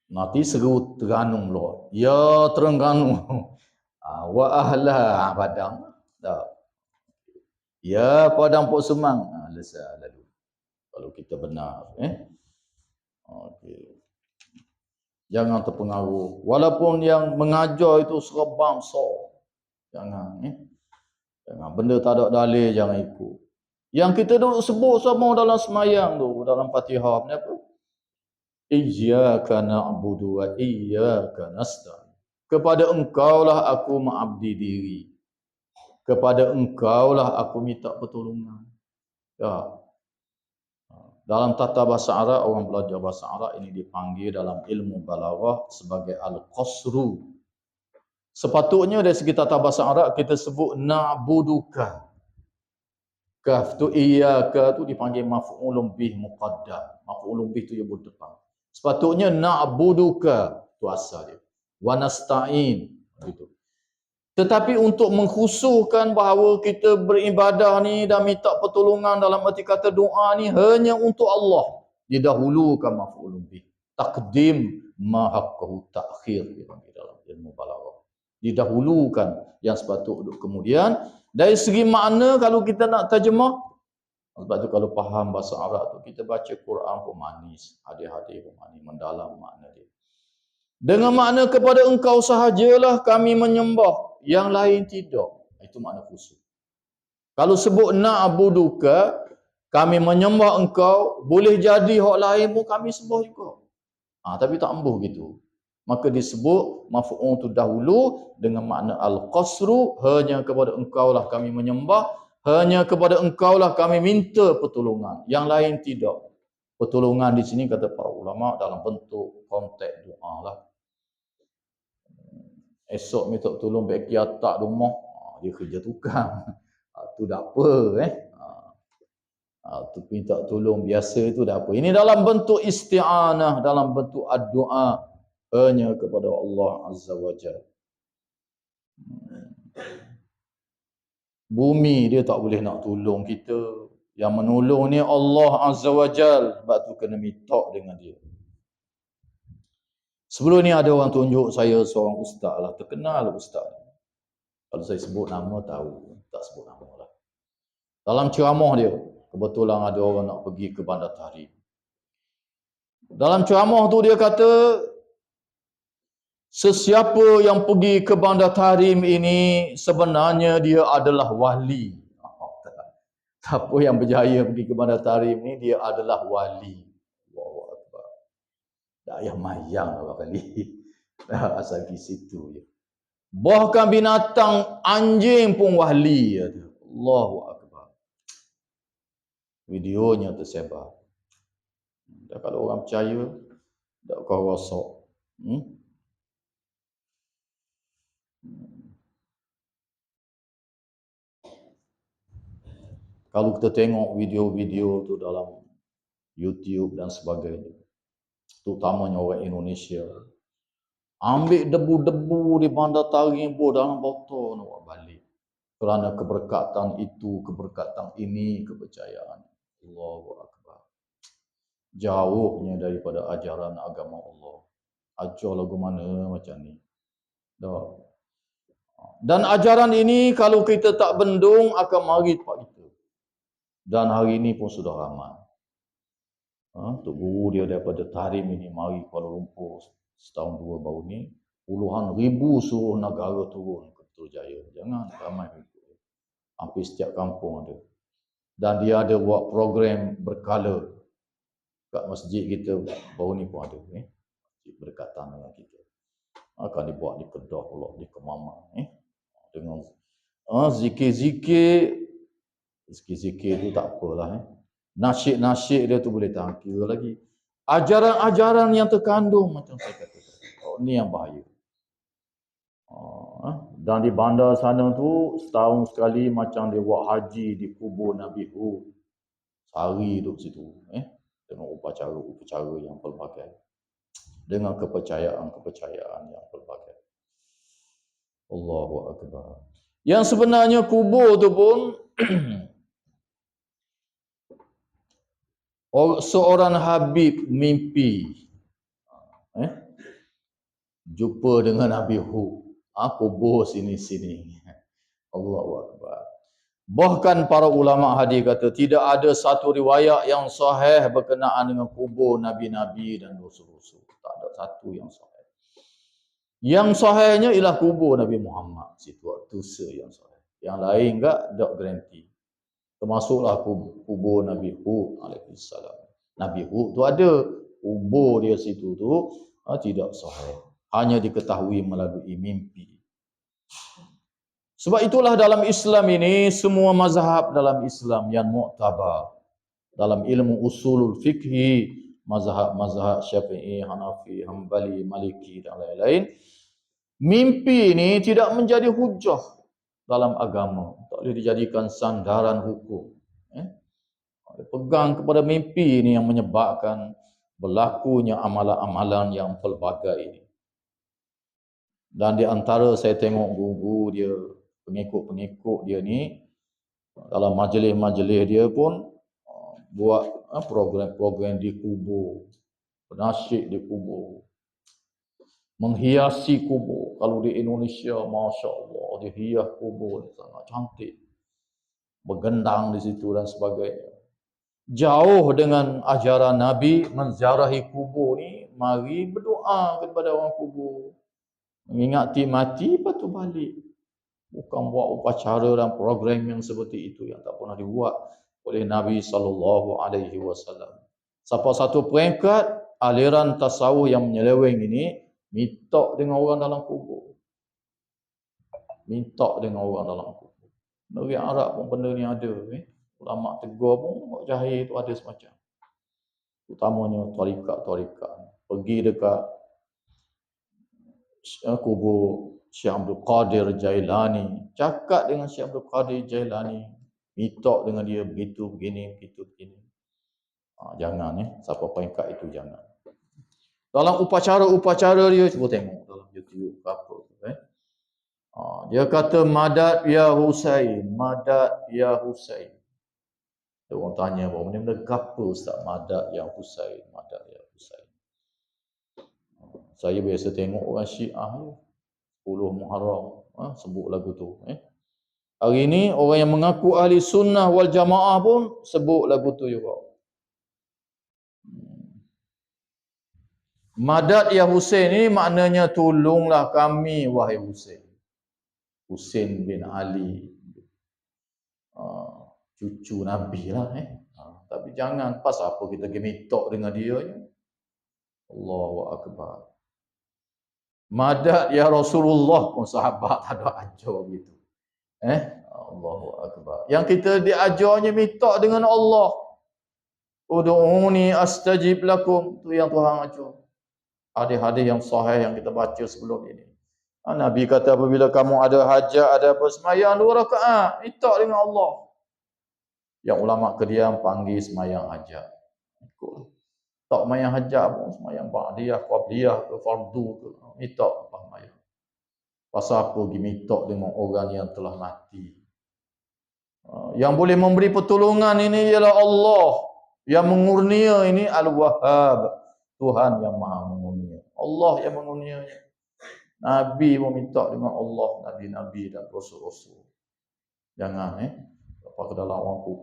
Nanti seru Terengganu pula. Ya Terengganu. Wa ahlah Padang. Tak. Ya Padang Pok Semang. Lesah lalu. Kalau kita benar. Okay. Jangan terpengaruh. Walaupun yang mengajar itu serabang besar. Jangan. Jangan. Benda tak ada dalil, jangan ikut. Yang kita duduk sebut sama dalam semayang tu, dalam Fatihah. Apa? Iyyaka na'budu wa iyyaka nasta'in. Kepada engkaulah aku mengabdi diri. Kepada engkaulah aku minta pertolongan. Ya. Dalam tata bahasa Arab, orang belajar bahasa Arab ini dipanggil dalam ilmu balaghah sebagai al-qasru. Sepatutnya dari segi tata bahasa Arab kita sebut na'buduka. Kaf tu iyyaka tu dipanggil maf'ulun bih muqaddam. Maf'ulun bih tu yang berdepan. Sepatutnya na'buduka tu asal dia. Wa nasta'in gitu. Tetapi untuk mengkhususkan bahawa kita beribadah ni dan minta pertolongan dalam erti kata doa ni hanya untuk Allah, didahulukan maf'ulun bih. Taqdim ma haqqahu ta'khir dipanggil dalam ilmu balaghah. didahulukan yang sepatutnya kemudian. Dari segi makna kalau kita nak terjemah, sebab tu kalau faham bahasa Arab tu kita baca Quran pun manis, hadis-hadis pun manis, mendalam makna dia. Dengan makna kepada engkau sahajalah kami menyembah, yang lain tidak. Itu makna khusus. Kalau sebut na'buduka, kami menyembah engkau, boleh jadi hak lain pun kami sembah juga. Tapi tak embuh gitu. Maka disebut maf'ul tu dahulu dengan makna al-qasru, hanya kepada engkau lah kami menyembah, hanya kepada engkau lah kami minta pertolongan. Yang lain tidak. Pertolongan di sini kata para ulama dalam bentuk konteks doa lah. Esok minta tolong beki atak rumah, dia kerja tukang. Tu dah apa tu minta tolong biasa itu dah apa. Ini dalam bentuk isti'anah, dalam bentuk doa hanya kepada Allah Azza wa Jalla. Bumi dia tak boleh nak tolong kita. Yang menolong ni Allah Azza wa Jalla. Sebab tu kena minta dengan dia. Sebelum ni ada orang tunjuk saya seorang ustaz lah, terkenal ustaz. Kalau saya sebut nama tahu, tak sebut nama lah. Dalam ceramah dia, kebetulan ada orang nak pergi ke Bandar Tahrim. Dalam ceramah tu dia kata, sesiapa yang pergi ke Bandar Tahrim ini sebenarnya dia adalah wali. Siapa yang berjaya pergi ke Bandar Tahrim ini dia adalah wali. Allahu Akbar. Tak payah mayang lah kali. Asal di situ je. Bahkan binatang anjing pun wali. Allahu Akbar. Videonya tersebar. Dan kalau orang percaya, tak kau rosok. Kalau kita tengok video-video tu dalam YouTube dan sebagainya, terutamanya orang Indonesia, ambil debu-debu di Bandar Tahrim dalam botol nak buat balik. Kerana keberkatan itu, keberkatan ini, kepercayaan. Allahu Akbar. Jauhnya daripada ajaran agama Allah. Ajar lagu mana macam ni. Dan ajaran ini kalau kita tak bendung akan mari tempat kita. Dan hari ini pun sudah ramai. Tok guru dia daripada Tahrim ini mari Kuala Lumpur setahun dua baru ni. Puluhan ribu seluruh negara turun ke Putrajaya. Jangan ramai ikut. Hampir setiap kampung ada. Dan dia ada buat program berkala kat masjid kita baru ni pun ada. Berdekatan dengan kita. Akan dibuat di Kedah pula, di Kemamang. Dengan zikir-zikir tu tak apalah. Nasyid-nasyid dia tu boleh tahan kira lagi. Ajaran-ajaran yang terkandung macam saya kata. Ni yang bahaya. Dan di bandar sana tu setahun sekali macam dia buat haji di kubur Nabi Hud. Sehari duduk situ. Dengan upacara yang pelbagai. Dengan kepercayaan yang pelbagai. Allahu Akbar. Yang sebenarnya kubur tu pun seorang Habib mimpi jumpa dengan Nabi Hud. Kubur sini-sini. Allahu Akbar. Bahkan para ulama hadis kata tidak ada satu riwayat yang sahih berkenaan dengan kubur Nabi-Nabi dan Rasul-Rasul. Tak ada satu yang sahih. Yang sahihnya ialah kubur Nabi Muhammad. Situ waktu yang sahih. Yang lain enggak, tak garanti. Termasuklah kubur Nabi Hud alaihissalam. Nabi Hud tu ada. Kubur dia situ tu tidak sahih. Hanya diketahui melalui mimpi. Sebab itulah dalam Islam ini, semua mazhab dalam Islam yang mu'tabar. Dalam ilmu usulul fikhi, mazhab Syafi'i, Hanafi, Hambali, Maliki dan lain-lain. Mimpi ini tidak menjadi hujah dalam agama. Tak boleh dijadikan sandaran hukum. Pegang kepada mimpi ini yang menyebabkan berlakunya amalan-amalan yang pelbagai ini. Dan di antara saya tengok guru dia, pengikut-pengikut dia ni, dalam majlis-majlis dia pun buat program-program di kubur, penasyid di kubur. menghiasi kubur. Kalau di Indonesia, Masya Allah, dia hias kubur sangat cantik, bergendang di situ dan sebagainya. Jauh dengan ajaran Nabi menziarahi kubur ni, mari berdoa kepada orang kubur, mengingati mati, lepas tu balik. Bukan buat upacara dan program yang seperti itu yang tak pernah dibuat oleh Nabi SAW. Siapa satu peringkat aliran tasawuf yang menyeleweng ini, minta dengan orang dalam kubur. Minta dengan orang dalam kubur. Negeri Arab pun benda ni ada. Ulama tegur pun, Jahil tu ada semacam. Utamanya tarikat-tarikat. Pergi dekat kubur Syekh Abdul Qadir Jailani. Cakap dengan Syekh Abdul Qadir Jailani. Minta dengan dia begitu, begini, begitu, begini. Jangan siapa peringkat itu jangan. Dalam upacara-upacara dia, cuba tengok dalam YouTube apa. Dia kata, Madad ya Husain, Madad ya Husain. Dia orang tanya, benda apa Ustaz? Madad ya Husain, Madad ya Husain. Saya biasa tengok orang Syiah 10 Muharram sebut lagu tu. Hari ini orang yang mengaku ahli sunnah wal jamaah pun sebut lagu tu juga. Madad ya Husain ni maknanya tolonglah kami wahai Husain. Husain bin Ali. Cucu Nabi lah. Tapi jangan pas apa kita gemitok dengan dia ni. Allahu Akbar. Madad ya Rasulullah pun sahabat tak ada ajar begitu. Allahu Akbar. Yang kita diajarnya minta dengan Allah. Ud'uni astajib lakum. Tu yang Tuhan ajar. Hadis-hadis yang sahih yang kita baca sebelum ini. Nabi kata apabila kamu ada hajat, ada apa, semayang 2 rakaat, minta dengan Allah. Yang ulama kediam panggil semayang hajat. Tak semayang hajat pun, semayang ba'diyah, qabliyah ke fardu ke, minta apa semayang. Pasal apa pergi minta dengan orang yang telah mati. Yang boleh memberi pertolongan ini ialah Allah. Yang mengurnia ini Al-Wahhab. Tuhan yang maha mengurnia. Allah yang mengurnianya. Nabi pun minta dengan Allah, Nabi-Nabi dan Rasul-Rasul. Jangan lepas ke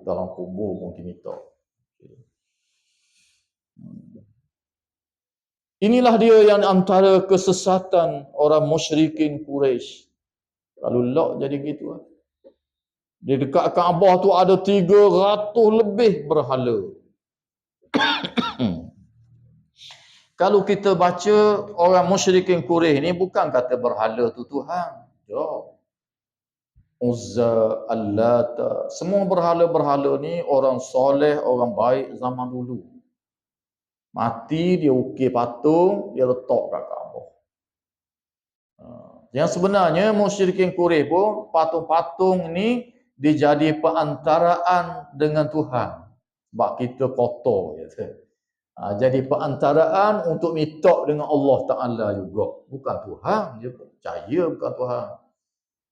dalam kubur pun kita minta. Inilah dia yang antara kesesatan orang musyrikin Quraisy. Kalau lok jadi gitu. Di dekat Kaabah tu ada 300 lebih berhala. Kalau kita baca orang musyrikin Quraisy ni bukan kata berhala tu Tuhan. Jom. Uzza, Allata, semua berhala-berhala ni orang soleh, orang baik zaman dulu. Mati dia ukir patung, dia letak kat Kaabah. Yang sebenarnya musyrikin Quraisy pun patung-patung ni dijadi perantaraan dengan Tuhan. Sebab kita kotor kata. Jadi perantaraan untuk minta dengan Allah Ta'ala juga. Bukan Tuhan, dia percaya bukan Tuhan.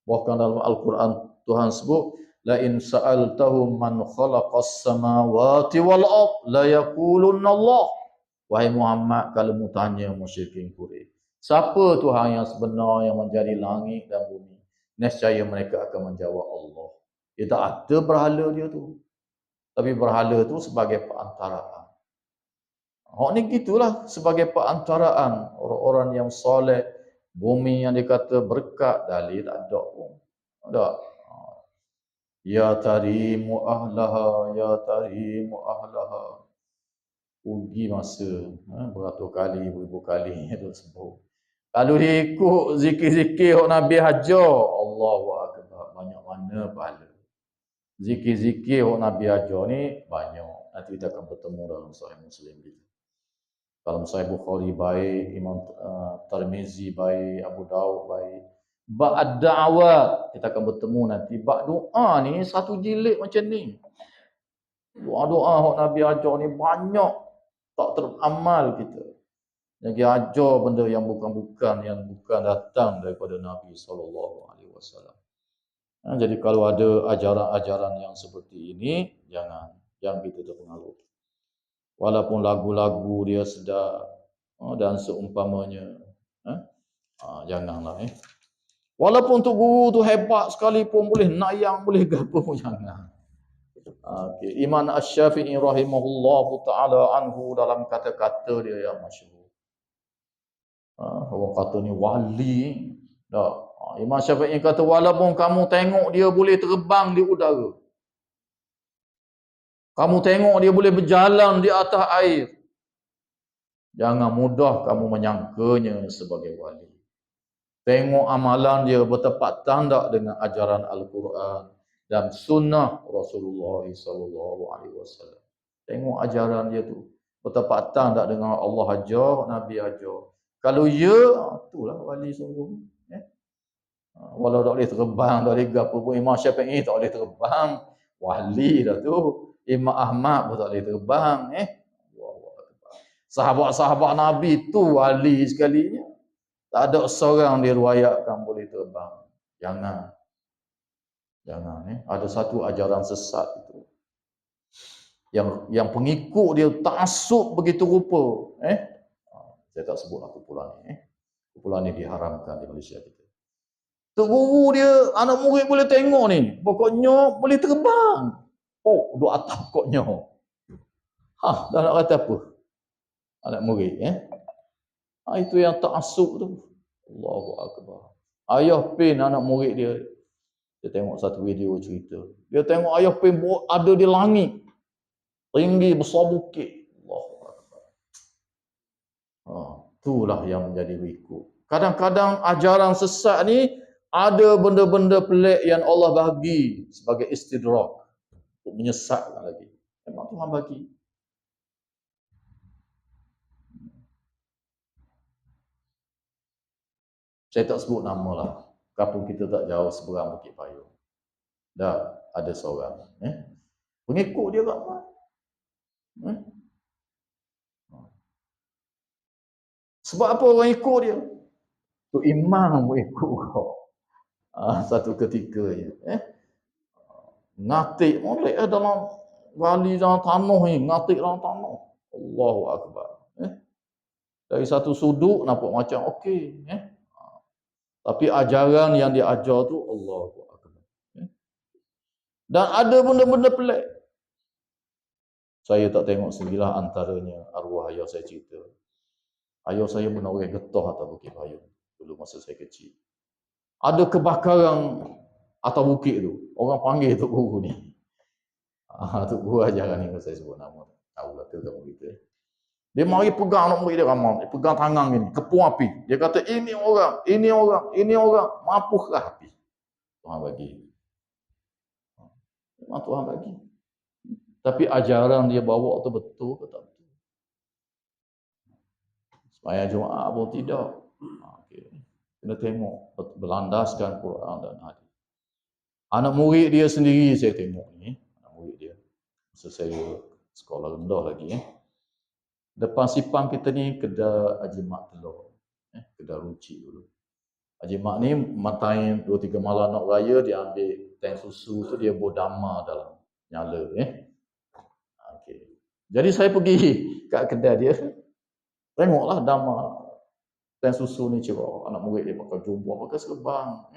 Bahkan dalam Al-Quran Tuhan sebut, la in sa'altahum man khalaqas samawati wal ard la yaqulunna Allah. Wahai Muhammad, kalau mu tanya musyrikin Quraisy, siapa Tuhan yang sebenar yang menjadi langit dan bumi? Nescaya mereka akan menjawab Allah. Dia tak ada berhala dia tu. Tapi berhala tu sebagai perantaraan. Ni gitulah sebagai perantaraan orang-orang yang soleh, bumi yang dikata berkat, dalil tak ada pun. Tak. Ya tarimu ahlaha, ya tarimu ahlaha. Ugi masa beratus kali, beribu kali itu sebut. Kalau dia ikut zikir-zikir Nabi hajar, Allahu Akbar, banyak mana pahala. Zikir-zikir Nabi hajar ni banyak. Nanti kita akan bertemu dalam Sahih Muslim kita. Dalam Sahih Bukhari baik, Imam Tirmizi baik, Abu Daud baik. Ba'ad da'awat, kita akan bertemu nanti. Ba'ad doa ni satu jilid macam ni. Doa-doa yang Nabi ajar ni banyak. Tak teramal kita. Yang ajar benda yang bukan-bukan, yang bukan datang daripada Nabi SAW. Jadi kalau ada ajaran-ajaran yang seperti ini, jangan kita terpengaruh. Walaupun lagu-lagu dia sedap dan seumpamanya. Janganlah. Walaupun tu guru tu hebat sekalipun, boleh nayang, boleh gapo pun jangan. Okay. Imam Asy-Syafi'i rahimahullahu taala anhu dalam kata-kata dia yang masyhur. Orang kata ni wali. Tak. Imam Syafi'i kata walaupun kamu tengok dia boleh terbang di udara. Kamu tengok dia boleh berjalan di atas air. Jangan mudah kamu menyangkanya sebagai wali. Tengok amalan dia bertepatan tak dengan ajaran Al-Quran dan sunnah Rasulullah SAW. Tengok ajaran dia tu bertepatan tak dengan Allah ajar, Nabi ajar. Kalau ya, itulah wali sungguh. Walau tak boleh terbang, tak boleh gapo pun. Imam Syafi'i tak boleh terbang, wali dah tu. Imam Ahmad pun tak boleh terbang. Sahabat-sahabat Nabi tu wali sekalinya. Tak ada seorang diriwayatkan boleh terbang. Jangan. Ada satu ajaran sesat itu. Yang pengikut dia taksub begitu rupa. Saya tak sebut lah kumpulan ni. Kumpulan ni diharamkan di Malaysia kita. Tok guru dia, anak murid boleh tengok ni. Pokoknya boleh terbang. Duk atas pokoknya. Dah nak kata apa? Anak murid. Itu yang taksub tu. Allahu Akbar. Ayah pin anak murid dia. Dia tengok satu video cerita. Dia tengok ayah pin ada di langit. Tinggi besar bukit. Allahu Akbar. Itulah yang menjadi berikut. Kadang-kadang ajaran sesat ni ada benda-benda pelik yang Allah bagi sebagai istidrak untuk menyesatkan lagi. Memang Tuhan bagi. Saya tak sebut nama lah. Kampung kita tak jauh seberang Bukit Payung. Dah ada seorang. Pengikut dia ramai. Sebab apa orang ikut dia? Tu imam ikut kau. Satu ketika je. Ngatik molek dalam gali dalam tanah ni. Ngatik dalam tanah. Allahu Akbar. Dari satu sudut nampak macam okey. Tapi ajaran yang dia ajar tu Allahu Akbar. Dan ada benda-benda pelik. Saya tak tengok sendirilah antaranya arwah ayah saya cerita. Ayah saya pernah orang getah atas Bukit Payung dulu masa saya kecil. Ada kebakaran atas bukit tu. Orang panggil Tok Guru ni. Tok Guru ajaran ni saya sebut nama. Tahulah ke kamu gitu. Dia mari pegang anak murid dia ramai. Dia pegang tangan gini, kepung api. Dia kata ini orang, ini orang, ini orang. Mampuhlah api. Tuhan bagi. Memang Tuhan bagi. Tapi ajaran dia bawa tu betul ke tak betul? Sembahyang Jumaat pun tidak. Kena tengok berlandaskan Quran dan hadis. Anak murid dia sendiri saya tengok ni, anak murid dia. Masa saya sekolah rendah lagi Depan sipang kita ni kedai Haji Mak Telur. Kedai runcit dulu. Haji Mak ni matain 2-3 malam nak raya dia ambil tank susu tu dia berdama dalam nyala Okey. Jadi saya pergi kat kedai dia. Tengoklah dama tank susu ni cerah. Anak murid dia pakai jubah, pakai serban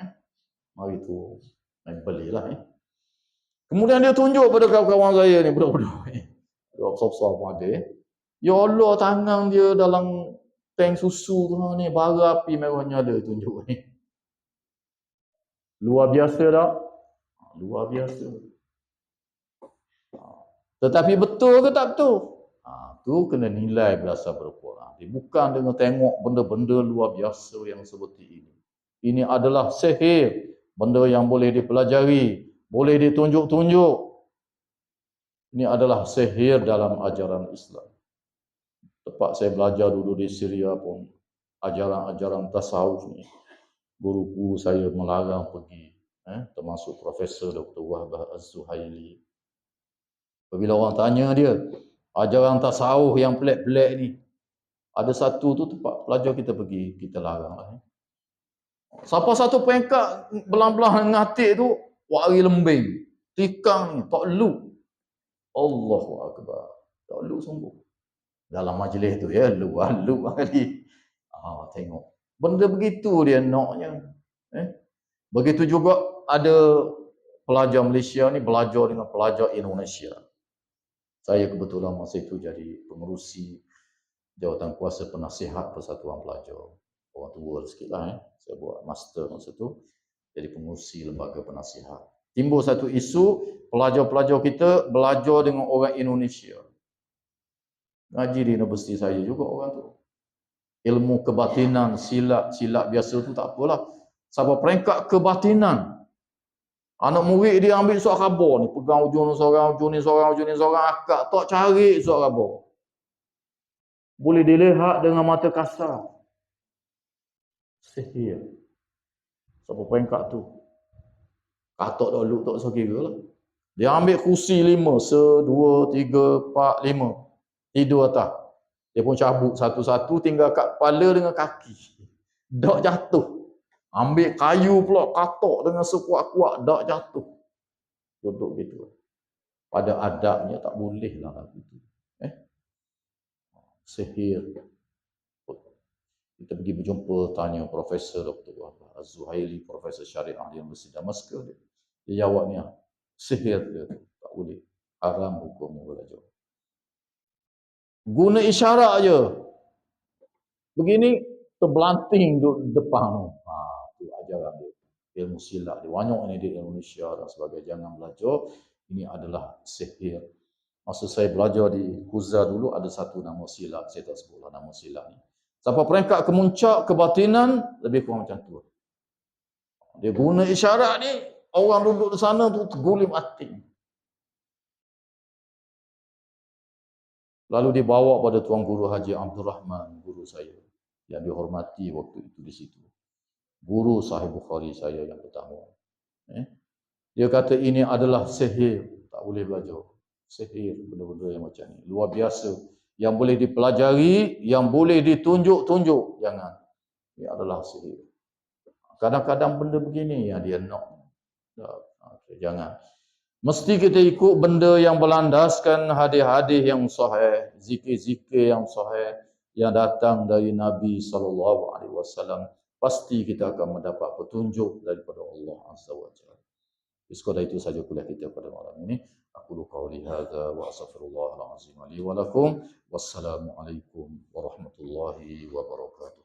Mari tu main belilah Kemudian dia tunjuk pada kawan-kawan saya ni budak-budak besar-besar pun ada Ya Allah, tangan dia dalam tank susu tu ni, bara api merahnya ada tunjuk ni. Luar biasa tak? Luar biasa. Tetapi betul ke tak betul? Tu kena nilai berdasar Al-Quran. Bukan dengan tengok benda-benda luar biasa yang seperti ini. Ini adalah sihir. Benda yang boleh dipelajari, boleh ditunjuk-tunjuk. Ini adalah sihir dalam ajaran Islam. Tempat saya belajar dulu di Syria pun, ajaran-ajaran tasawuf ni, guru-guru saya melarang pergi, termasuk Profesor Dr. Wahbah Az-Zuhaili. Bila orang tanya dia, ajaran tasawuf yang pelik-pelik ni, ada satu tu tempat pelajar kita pergi, kita larang lah. Siapa satu pengkat belang-belang ngatik tu, wari lembing, tikang ni, tak lu. Allahu Akbar, tak lu sungguh. Dalam majlis tu lu kali. Tengok. Benda begitu dia naknya. Begitu juga ada pelajar Malaysia ni belajar dengan pelajar Indonesia. Saya kebetulan masa itu jadi pengerusi jawatan kuasa penasihat Persatuan Pelajar. Orang tua sikit lah. Saya buat master masa tu. Jadi pengerusi lembaga penasihat. Timbul satu isu, pelajar-pelajar kita belajar dengan orang Indonesia. Ngaji di universiti saya juga orang tu. Ilmu kebatinan, silat biasa tu tak apalah. Sampai peringkat kebatinan. Anak murid dia ambil surat khabar ni, pegang ujung ni seorang, akak tak cari surat khabar. Boleh dilihat dengan mata kasar. Sihir. Sampai peringkat tu. Katok dah luk tak usah kira lah. Dia ambil kursi 5, 1, 2, 3, 4, 5. Tidur atas. Dia pun cabut satu-satu tinggal kat kepala dengan kaki. Dak jatuh. Ambil kayu pula katok dengan sekuat-kuat, dak jatuh. Duduk gitu. Pada adabnya tak boleh lah begitu. Sihir. Kita pergi berjumpa, tanya Profesor Dr. Az-Zuhaili, Profesor Syariah di Universiti Damaskus. Dia jawab ni, sihir dia tak boleh. Haram hukumnya belajar. Guna isyarat je. Begini, terbelanting duduk depan. Itu ajaran dia. Ilmu silat dia. Banyak ni di Indonesia dan sebagainya. Jangan belajar. Ini adalah sihir. Masa saya belajar di Kuza dulu, ada satu nama silat. Saya tak sebutlah nama silat ni. Sampai peringkat kemuncak kebatinan, lebih kurang macam tu. Dia guna isyarat ni, orang duduk di sana tu tergulim hati. Lalu dibawa pada Tuan Guru Haji Abdul Rahman, guru saya, yang dihormati waktu itu di situ. Guru Sahih Bukhari saya yang pertama. Dia kata ini adalah sihir, tak boleh belajar. Sihir, benda-benda yang macam ni. Luar biasa. Yang boleh dipelajari, yang boleh ditunjuk-tunjuk. Jangan. Ini adalah sihir. Kadang-kadang benda begini yang dia nak. Okay, jangan. Mesti kita ikut benda yang berlandaskan hadis-hadis yang sahih, zikir-zikir yang sahih yang datang dari Nabi SAW. Pasti kita akan mendapat petunjuk daripada Allah Azza wa Jalla. Sekadar itu saja kuliah kita pada malam ini. Aku qauli hadza wa astaghfirullahal azim li wa lakum. Wassalamualaikum warahmatullahi wabarakatuh.